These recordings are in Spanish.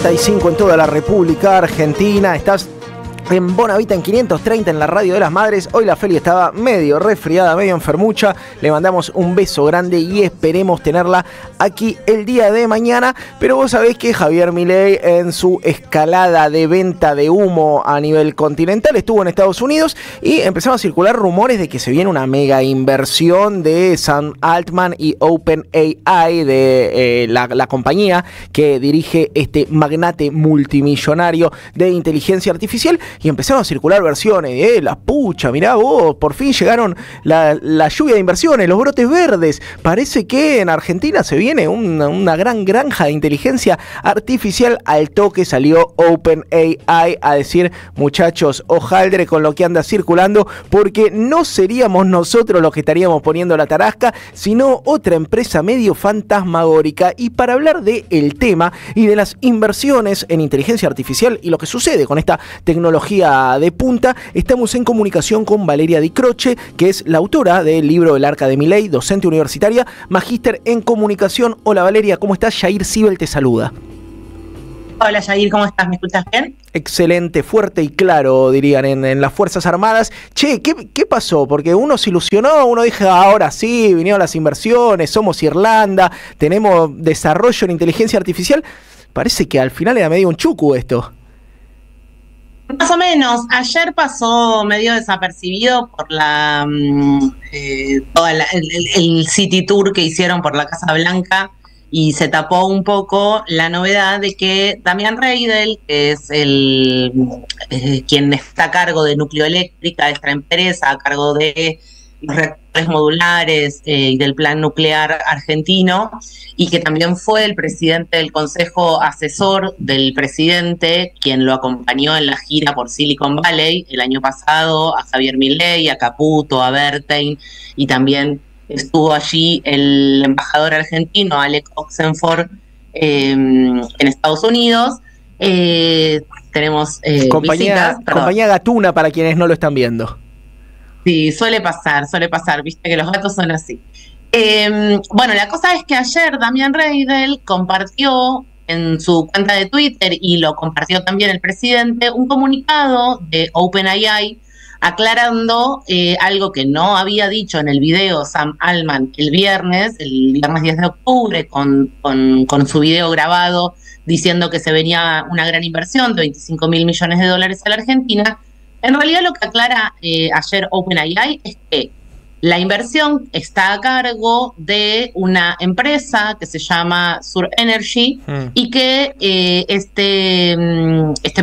95 en toda la República Argentina. Estás en Bonavita en 530 en la radio de las madres. Hoy la Feli estaba medio resfriada, medio enfermucha. Le mandamos un beso grande y esperemos tenerla aquí el día de mañana. Pero vos sabés que Javier Milei, en su escalada de venta de humo a nivel continental, estuvo en Estados Unidos y empezaron a circular rumores de que se viene una mega inversión de Sam Altman y OpenAI, de la compañía que dirige este magnate multimillonario de inteligencia artificial. Y empezaron a circular versiones de la pucha, mirá vos, por fin llegaron la lluvia de inversiones, los brotes verdes. Parece que en Argentina se viene una gran granja de inteligencia artificial. Al toque salió OpenAI a decir: muchachos, hojaldre con lo que anda circulando, porque no seríamos nosotros los que estaríamos poniendo la tarasca, sino otra empresa medio fantasmagórica. Y para hablar del tema y de las inversiones en inteligencia artificial y lo que sucede con esta tecnología de punta, estamos en comunicación con Valeria Di Croce, que es la autora del libro El Arca de Milei, docente universitaria, magíster en comunicación. Hola Valeria, ¿cómo estás? Yair Sibel te saluda. Hola Yair, ¿cómo estás? ¿Me escuchas bien? Excelente, fuerte y claro, dirían en las Fuerzas Armadas. Che, ¿qué pasó? Porque uno se ilusionó, uno dijo, ahora sí, vinieron las inversiones, somos Irlanda, tenemos desarrollo en inteligencia artificial. Parece que al final era medio un chucu esto. Más o menos. Ayer pasó medio desapercibido por el City Tour que hicieron por la Casa Blanca, y se tapó un poco la novedad de que Damian Reidel, que es quien está a cargo de Nucleoeléctrica, esta empresa a cargo de los reactores modulares y del plan nuclear argentino, y que también fue el presidente del consejo asesor del presidente, quien lo acompañó en la gira por Silicon Valley el año pasado, a Javier Milei, a Caputo, a Bertein, y también estuvo allí el embajador argentino, Alec Oxenford, en Estados Unidos. Tenemos compañía gatuna para quienes no lo están viendo. Sí, suele pasar, viste que los gatos son así. Bueno, la cosa es que ayer Damian Reidel compartió en su cuenta de Twitter, y lo compartió también el presidente, un comunicado de OpenAI aclarando algo que no había dicho en el video Sam Altman el viernes 10 de octubre, con su video grabado diciendo que se venía una gran inversión de $25.000 millones a la Argentina. En realidad lo que aclara ayer OpenAI es que la inversión está a cargo de una empresa que se llama Sur Energy, y que este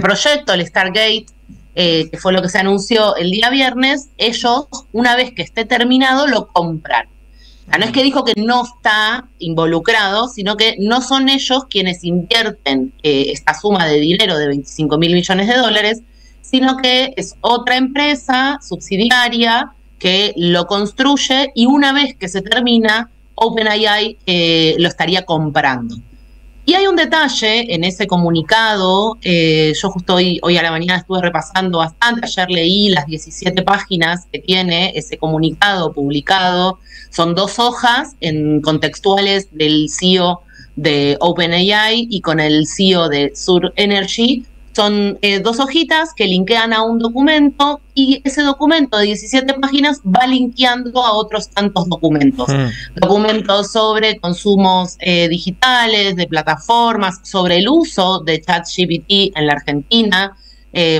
proyecto, el Stargate, que fue lo que se anunció el día viernes, ellos, una vez que esté terminado, lo compran. O sea, no es que dijo que no está involucrado, sino que no son ellos quienes invierten esta suma de dinero de $25.000 millones, sino que es otra empresa subsidiaria que lo construye, y una vez que se termina, OpenAI lo estaría comprando. Y hay un detalle en ese comunicado. Yo justo hoy a la mañana estuve repasando bastante. Ayer leí las 17 páginas que tiene ese comunicado publicado. Son 2 hojas contextuales del CEO de OpenAI y con el CEO de Sur Energy. Son 2 hojitas que linkean a un documento, y ese documento de 17 páginas va linkeando a otros tantos documentos. Documentos sobre consumos digitales, de plataformas, sobre el uso de ChatGPT en la Argentina,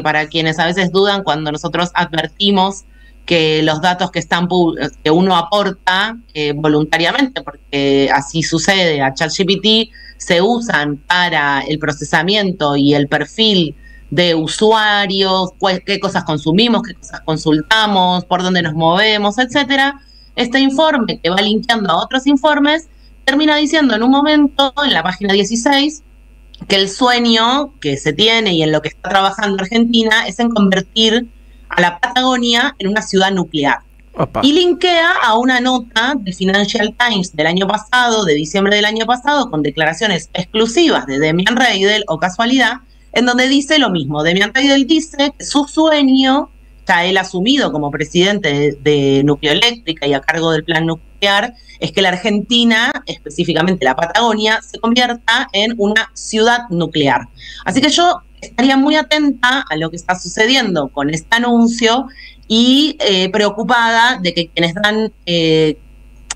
para quienes a veces dudan cuando nosotros advertimos que los datos que uno aporta voluntariamente, porque así sucede, a ChatGPT se usan para el procesamiento y el perfil de usuarios, qué cosas consumimos, qué cosas consultamos, por dónde nos movemos, etcétera. Este informe, que va linkeando a otros informes, termina diciendo en un momento, en la página 16, que el sueño que se tiene y en lo que está trabajando Argentina es en convertir a la Patagonia en una ciudad nuclear. Opa. Y linkea a una nota del Financial Times del año pasado, de diciembre del año pasado, con declaraciones exclusivas de Damian Reidel, o casualidad, en donde dice lo mismo. Damian Reidel dice que su sueño ya él asumido como presidente de Nucleoeléctrica y a cargo del plan nuclear, es que la Argentina, específicamente la Patagonia, se convierta en una ciudad nuclear. Así que yo estaría muy atenta a lo que está sucediendo con este anuncio y preocupada de que quienes dan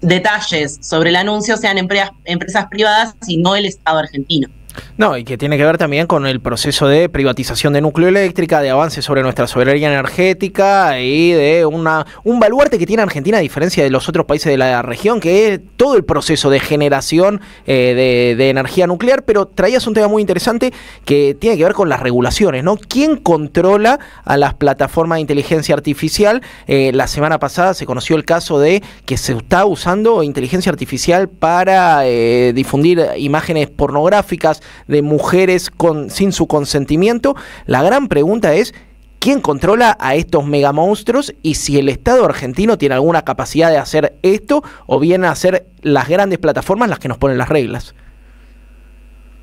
detalles sobre el anuncio sean empresas privadas y no el Estado argentino. No, y que tiene que ver también con el proceso de privatización de Nucleoeléctrica, de avance sobre nuestra soberanía energética y de un baluarte que tiene Argentina a diferencia de los otros países de la región, que es todo el proceso de generación de energía nuclear. Pero traías un tema muy interesante que tiene que ver con las regulaciones, ¿no? ¿Quién controla a las plataformas de inteligencia artificial? La semana pasada se conoció el caso de que se está usando inteligencia artificial para difundir imágenes pornográficas de mujeres sin su consentimiento. La gran pregunta es: ¿quién controla a estos megamonstruos? Y si el Estado argentino tiene alguna capacidad de hacer esto, o vienen a ser las grandes plataformas las que nos ponen las reglas.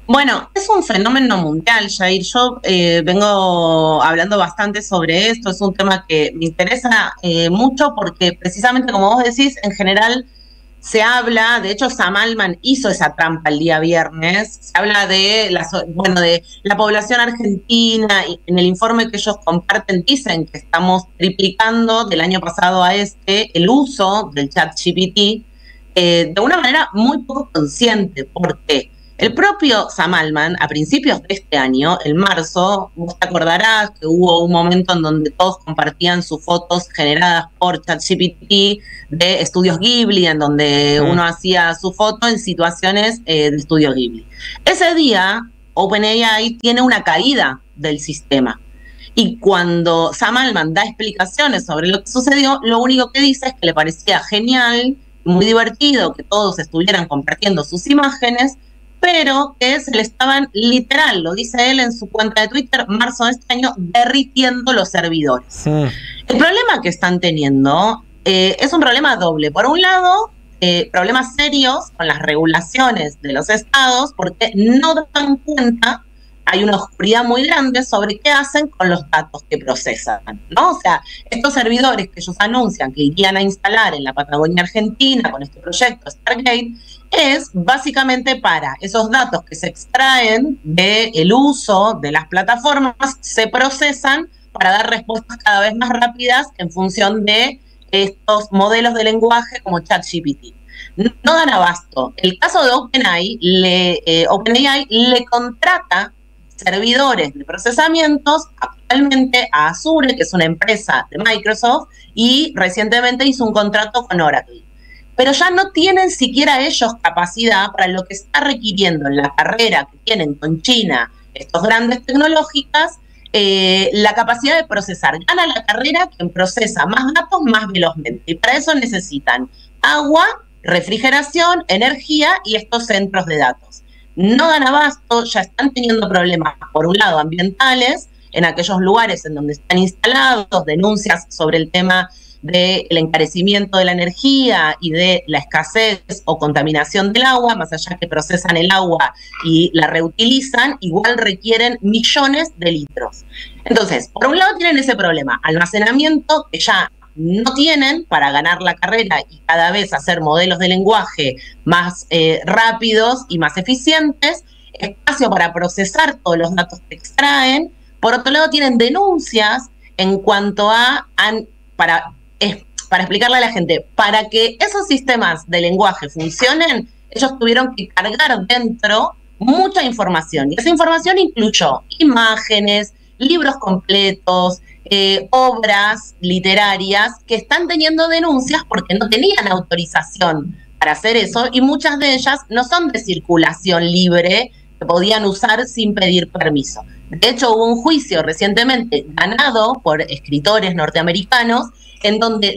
Bueno, es un fenómeno mundial, Jair. Yo vengo hablando bastante sobre esto. Es un tema que me interesa mucho porque precisamente, como vos decís, en general se habla, de hecho Sam Altman hizo esa trampa el día viernes, se habla de la población argentina, y en el informe que ellos comparten dicen que estamos triplicando del año pasado a el uso del ChatGPT de una manera muy poco consciente, porque el propio Sam Altman, a principios de este año, en marzo, vos te acordarás que hubo un momento en donde todos compartían sus fotos generadas por ChatGPT de estudios Ghibli, en donde uno hacía su foto en situaciones de estudio Ghibli. Ese día, OpenAI tiene una caída del sistema. Y cuando Sam Altman da explicaciones sobre lo que sucedió, lo único que dice es que le parecía genial, muy divertido que todos estuvieran compartiendo sus imágenes, pero que se le estaban, literal, lo dice él en su cuenta de Twitter, marzo de este año, derritiendo los servidores. El problema que están teniendo es un problema doble. Por un lado, problemas serios con las regulaciones de los estados, porque no dan cuenta, hay una oscuridad muy grande sobre qué hacen con los datos que procesan, ¿no? O sea, estos servidores que ellos anuncian que irían a instalar en la Patagonia Argentina con este proyecto Stargate, es básicamente para esos datos que se extraen del uso de las plataformas, se procesan para dar respuestas cada vez más rápidas en función de estos modelos de lenguaje como ChatGPT. No dan abasto. El caso de OpenAI le contrata servidores de procesamientos actualmente a Azure, que es una empresa de Microsoft, y recientemente hizo un contrato con Oracle. Pero ya no tienen siquiera ellos capacidad para lo que está requiriendo en la carrera que tienen con China, estos grandes tecnológicas, la capacidad de procesar. Gana la carrera quien procesa más datos más velozmente. Y para eso necesitan agua, refrigeración, energía y estos centros de datos. No dan abasto, ya están teniendo problemas, por un lado, ambientales, en aquellos lugares en donde están instalados, denuncias sobre el tema del encarecimiento de la energía y de la escasez o contaminación del agua, más allá que procesan el agua y la reutilizan, igual requieren millones de litros. Entonces, por un lado tienen ese problema, almacenamiento que ya no tienen para ganar la carrera y cada vez hacer modelos de lenguaje más rápidos y más eficientes, espacio para procesar todos los datos que extraen. Por otro lado, tienen denuncias en cuanto a para explicarle a la gente, para que esos sistemas de lenguaje funcionen, ellos tuvieron que cargar dentro mucha información. Y esa información incluyó imágenes, libros completos, obras literarias que están teniendo denuncias porque no tenían autorización para hacer eso, y muchas de ellas no son de circulación libre, que podían usar sin pedir permiso. De hecho, hubo un juicio recientemente ganado por escritores norteamericanos en donde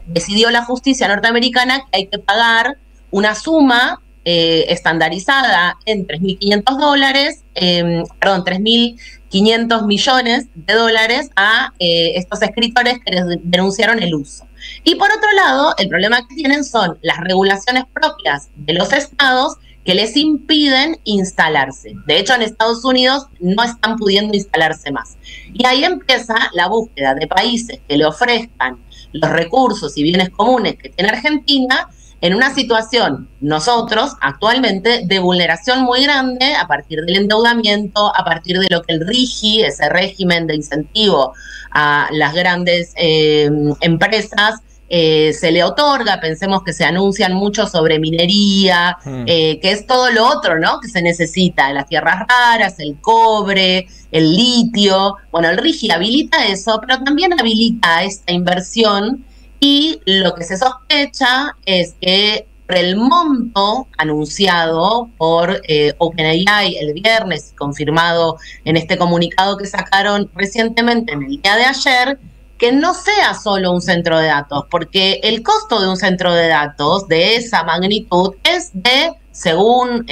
decidió la justicia norteamericana que hay que pagar una suma estandarizada en $3.500, 3.500 millones de dólares a estos escritores que denunciaron el uso. Y por otro lado, el problema que tienen son las regulaciones propias de los estados, que les impiden instalarse. De hecho, en Estados Unidos no están pudiendo instalarse más. Y ahí empieza la búsqueda de países que le ofrezcan los recursos y bienes comunes que tiene Argentina, en una situación, nosotros, actualmente, de vulneración muy grande a partir del endeudamiento, a partir de lo que el RIGI, ese régimen de incentivo a las grandes empresas, se le otorga. Pensemos que se anuncian mucho sobre minería, que es todo lo otro, ¿no?, que se necesita, las tierras raras, el cobre, el litio. Bueno, el RIGI habilita eso, pero también habilita esta inversión, y lo que se sospecha es que por el monto anunciado por OpenAI el viernes, confirmado en este comunicado que sacaron recientemente en el día de ayer, que no sea solo un centro de datos, porque el costo de un centro de datos de esa magnitud es de, según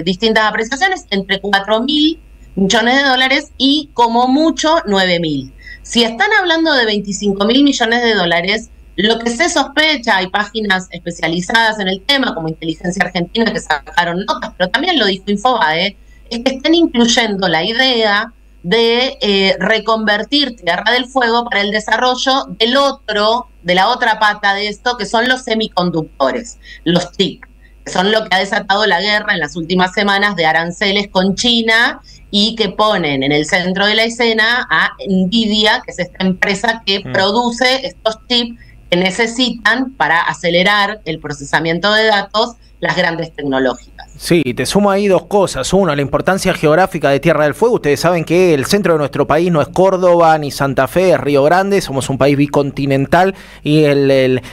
distintas apreciaciones, entre 4.000 millones de dólares y como mucho 9.000. Si están hablando de 25.000 millones de dólares, lo que se sospecha, hay páginas especializadas en el tema, como Inteligencia Argentina, que sacaron notas, pero también lo dijo Infobae, es que estén incluyendo la idea de reconvertir Tierra del Fuego para el desarrollo de la otra pata de esto, que son los semiconductores, los TIC, que son lo que ha desatado la guerra en las últimas semanas de aranceles con China, y que ponen en el centro de la escena a Nvidia, que es esta empresa que produce estos chips que necesitan para acelerar el procesamiento de datos las grandes tecnológicas. Sí, te sumo ahí dos cosas. Uno, la importancia geográfica de Tierra del Fuego. Ustedes saben que el centro de nuestro país no es Córdoba ni Santa Fe, es Río Grande. Somos un país bicontinental, y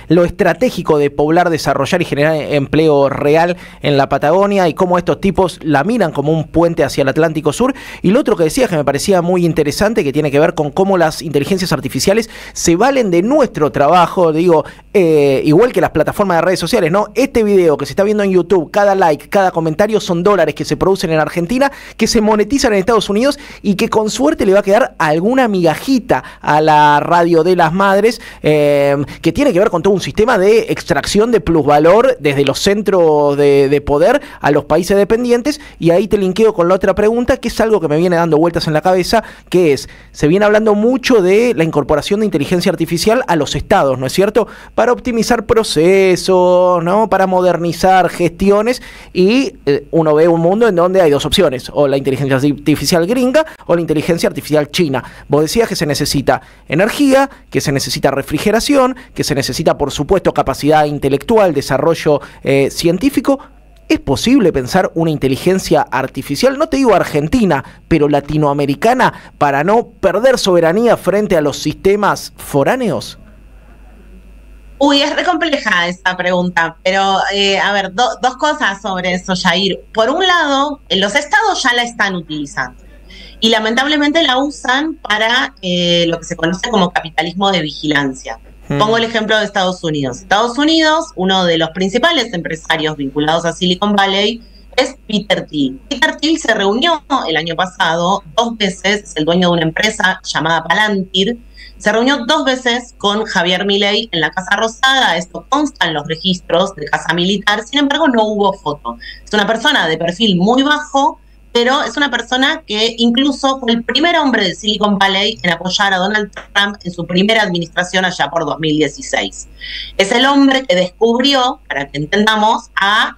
lo estratégico de poblar, desarrollar y generar empleo real en la Patagonia, y cómo estos tipos la miran como un puente hacia el Atlántico Sur. Y lo otro que decías, que me parecía muy interesante, que tiene que ver con cómo las inteligencias artificiales se valen de nuestro trabajo, digo, igual que las plataformas de redes sociales, ¿no? Este video que se está viendo en YouTube, cada like, cada comentario son dólares que se producen en Argentina, que se monetizan en Estados Unidos, y que con suerte le va a quedar alguna migajita a la radio de las madres, que tiene que ver con todo un sistema de extracción de plusvalor desde los centros de poder a los países dependientes. Y ahí te linkeo con la otra pregunta, que es algo que me viene dando vueltas en la cabeza, que es, se viene hablando mucho de la incorporación de inteligencia artificial a los estados, ¿no es cierto?, para optimizar procesos, ¿no?, para modernizar gestiones, y uno ve un mundo en donde hay dos opciones, o la inteligencia artificial gringa o la inteligencia artificial china. Vos decías que se necesita energía, que se necesita refrigeración, que se necesita, por supuesto, capacidad intelectual, desarrollo científico. ¿Es posible pensar una inteligencia artificial, no te digo argentina, pero latinoamericana, para no perder soberanía frente a los sistemas foráneos? Uy, es re compleja esta pregunta, pero a ver, dos cosas sobre eso, Jair. Por un lado, los estados ya la están utilizando, y lamentablemente la usan para lo que se conoce como capitalismo de vigilancia. Pongo el ejemplo de Estados Unidos. Estados Unidos, uno de los principales empresarios vinculados a Silicon Valley es Peter Thiel. Peter Thiel se reunió el año pasado 2 veces, es el dueño de una empresa llamada Palantir. Se reunió 2 veces con Javier Milei en la Casa Rosada. Esto consta en los registros de Casa Militar. Sin embargo, no hubo foto. Es una persona de perfil muy bajo, pero es una persona que incluso fue el primer hombre de Silicon Valley en apoyar a Donald Trump en su primera administración allá por 2016. Es el hombre que descubrió, para que entendamos, a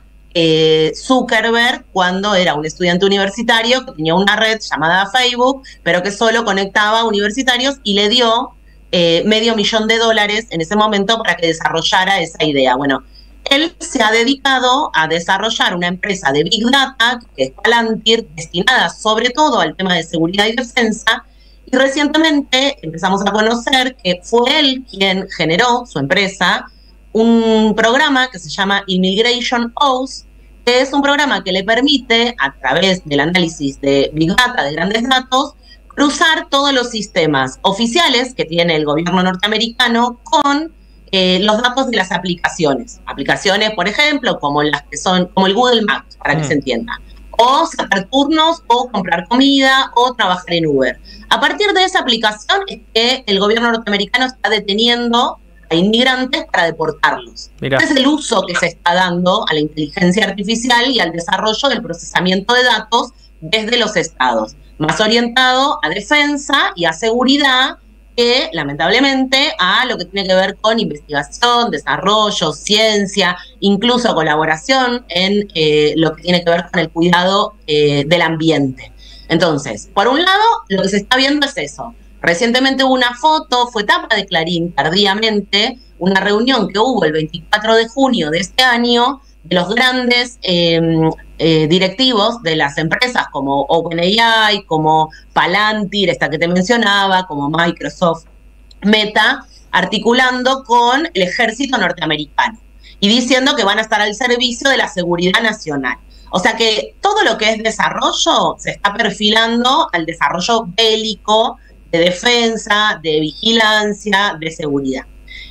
Zuckerberg cuando era un estudiante universitario que tenía una red llamada Facebook, pero que solo conectaba a universitarios, y le dio $500,000 en ese momento para que desarrollara esa idea. Bueno, él se ha dedicado a desarrollar una empresa de Big Data, que es Palantir, destinada sobre todo al tema de seguridad y defensa, y recientemente empezamos a conocer que fue él quien generó, su empresa, un programa que se llama Immigration Oath, que es un programa que le permite, a través del análisis de Big Data, de grandes datos, cruzar todos los sistemas oficiales que tiene el gobierno norteamericano con los datos de las aplicaciones. Aplicaciones, por ejemplo, como las que son, como el Google Maps, para que se entienda. O sacar turnos, o comprar comida, o trabajar en Uber. A partir de esa aplicación es que el gobierno norteamericano está deteniendo a inmigrantes para deportarlos. Mirá. Ese es el uso que se está dando a la inteligencia artificial y al desarrollo del procesamiento de datos desde los estados, más orientado a defensa y a seguridad que, lamentablemente, a lo que tiene que ver con investigación, desarrollo, ciencia, incluso colaboración en lo que tiene que ver con el cuidado del ambiente. Entonces, por un lado, lo que se está viendo es eso. Recientemente hubo una foto, fue tapa de Clarín tardíamente, una reunión que hubo el 24 de junio de este año de los grandes directivos de las empresas como OpenAI, como Palantir, esta que te mencionaba, como Microsoft, Meta, articulando con el ejército norteamericano y diciendo que van a estar al servicio de la seguridad nacional. O sea que todo lo que es desarrollo se está perfilando al desarrollo bélico, de defensa, de vigilancia, de seguridad.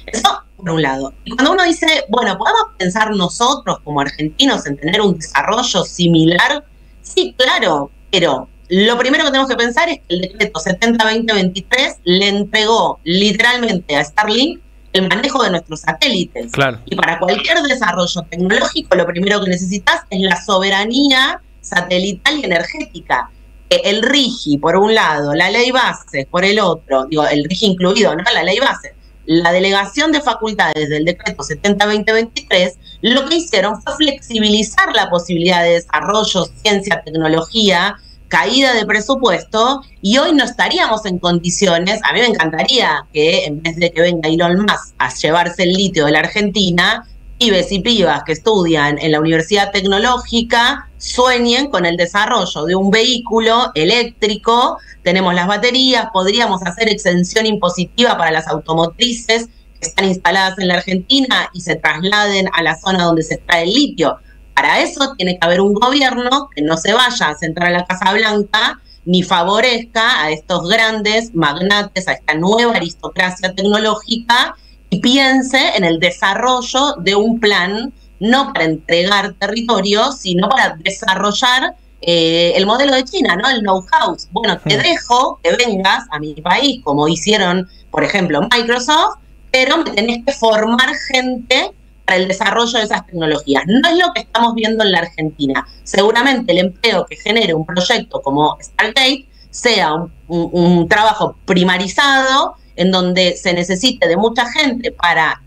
Eso por un lado. Y cuando uno dice, bueno, ¿podemos pensar nosotros como argentinos en tener un desarrollo similar? Sí, claro, pero lo primero que tenemos que pensar es que el decreto 70-2023 le entregó literalmente a Starlink el manejo de nuestros satélites. Claro. Y para cualquier desarrollo tecnológico, lo primero que necesitas es la soberanía satelital y energética. El RIGI, por un lado, la ley base, por el otro, digo, el RIGI incluido, ¿no? La ley base. La delegación de facultades del decreto 70-2023, lo que hicieron fue flexibilizar la posibilidad de desarrollo, ciencia, tecnología, caída de presupuesto, y hoy no estaríamos en condiciones. A mí me encantaría que en vez de que venga Elon Musk a llevarse el litio de la Argentina, pibes y pibas que estudian en la Universidad Tecnológica sueñen con el desarrollo de un vehículo eléctrico. Tenemos las baterías, podríamos hacer exención impositiva para las automotrices que están instaladas en la Argentina y se trasladen a la zona donde se extrae el litio. Para eso tiene que haber un gobierno que no se vaya a sentar a la Casa Blanca ni favorezca a estos grandes magnates, a esta nueva aristocracia tecnológica, y piense en el desarrollo de un plan, no para entregar territorio, sino para desarrollar el modelo de China, ¿no? El know-how. Bueno, te dejo que vengas a mi país, como hicieron, por ejemplo, Microsoft, pero me tenés que formar gente para el desarrollo de esas tecnologías. No es lo que estamos viendo en la Argentina. Seguramente el empleo que genere un proyecto como Stargate sea un trabajo primarizado, en donde se necesite de mucha gente para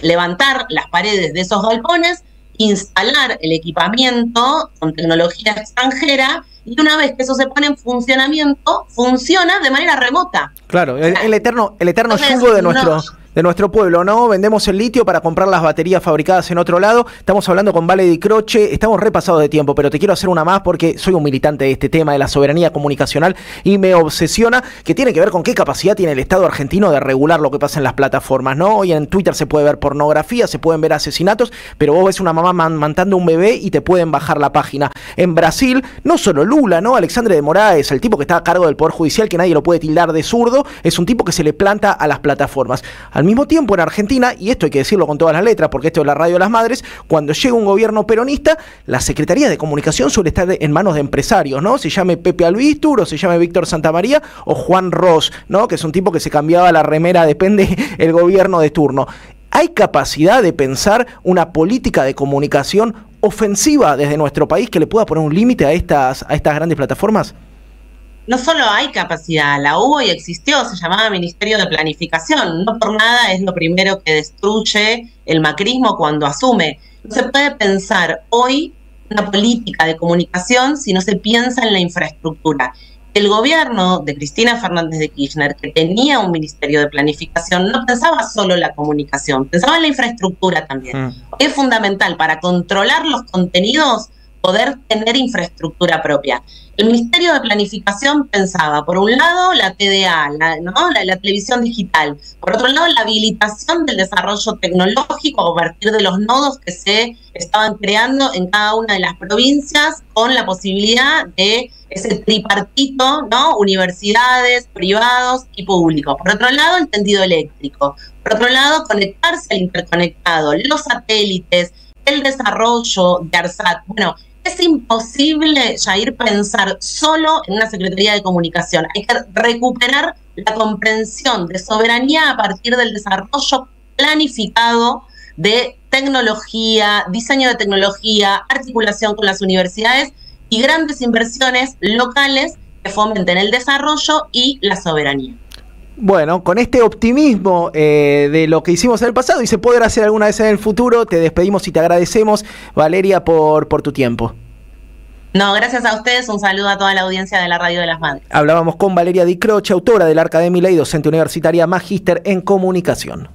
levantar las paredes de esos galpones, instalar el equipamiento con tecnología extranjera, y una vez que eso se pone en funcionamiento, funciona de manera remota. Claro, el eterno yugo de nuestro pueblo, ¿no? Vendemos el litio para comprar las baterías fabricadas en otro lado. Estamos hablando con Vale Di Croce, estamos repasados de tiempo, pero te quiero hacer una más porque soy un militante de este tema de la soberanía comunicacional y me obsesiona, que tiene que ver con qué capacidad tiene el Estado argentino de regular lo que pasa en las plataformas, ¿no? Hoy en Twitter se puede ver pornografía, se pueden ver asesinatos, pero vos ves una mamá amamantando un bebé y te pueden bajar la página. En Brasil, no solo Lula, ¿no? Alexandre de Moraes, el tipo que está a cargo del Poder Judicial, que nadie lo puede tildar de zurdo, es un tipo que se le planta a las plataformas. Al mismo tiempo, en Argentina, y esto hay que decirlo con todas las letras, porque esto es la radio de las madres, cuando llega un gobierno peronista, la Secretaría de Comunicación suele estar en manos de empresarios, ¿no? Se llame Pepe Albistur, o se llame Víctor Santamaría, o Juan Ross, ¿no? Que es un tipo que se cambiaba la remera, depende el gobierno de turno. ¿Hay capacidad de pensar una política de comunicación ofensiva desde nuestro país que le pueda poner un límite a estas grandes plataformas? No solo hay capacidad, la hubo y existió, se llamaba Ministerio de Planificación. No por nada es lo primero que destruye el macrismo cuando asume. No se puede pensar hoy una política de comunicación si no se piensa en la infraestructura. El gobierno de Cristina Fernández de Kirchner, que tenía un Ministerio de Planificación, no pensaba solo en la comunicación, pensaba en la infraestructura también. Hoy es fundamental para controlar los contenidos poder tener infraestructura propia. El Ministerio de Planificación pensaba, por un lado, la TDA, la televisión digital, por otro lado, la habilitación del desarrollo tecnológico a partir de los nodos que se estaban creando en cada una de las provincias, con la posibilidad de ese tripartito, ¿no? Universidades, privados y públicos. Por otro lado, el tendido eléctrico. Por otro lado, conectarse al interconectado, los satélites, el desarrollo de ARSAT. Bueno, es imposible, Jair, pensar solo en una Secretaría de Comunicación. Hay que recuperar la comprensión de soberanía a partir del desarrollo planificado de tecnología, diseño de tecnología, articulación con las universidades y grandes inversiones locales que fomenten el desarrollo y la soberanía. Bueno, con este optimismo de lo que hicimos en el pasado y se podrá hacer alguna vez en el futuro, te despedimos y te agradecemos, Valeria, por tu tiempo. No, gracias a ustedes, un saludo a toda la audiencia de la Radio de las Madres. Hablábamos con Valeria Di Croce, autora del Arca de Milei, docente universitaria, magíster en comunicación.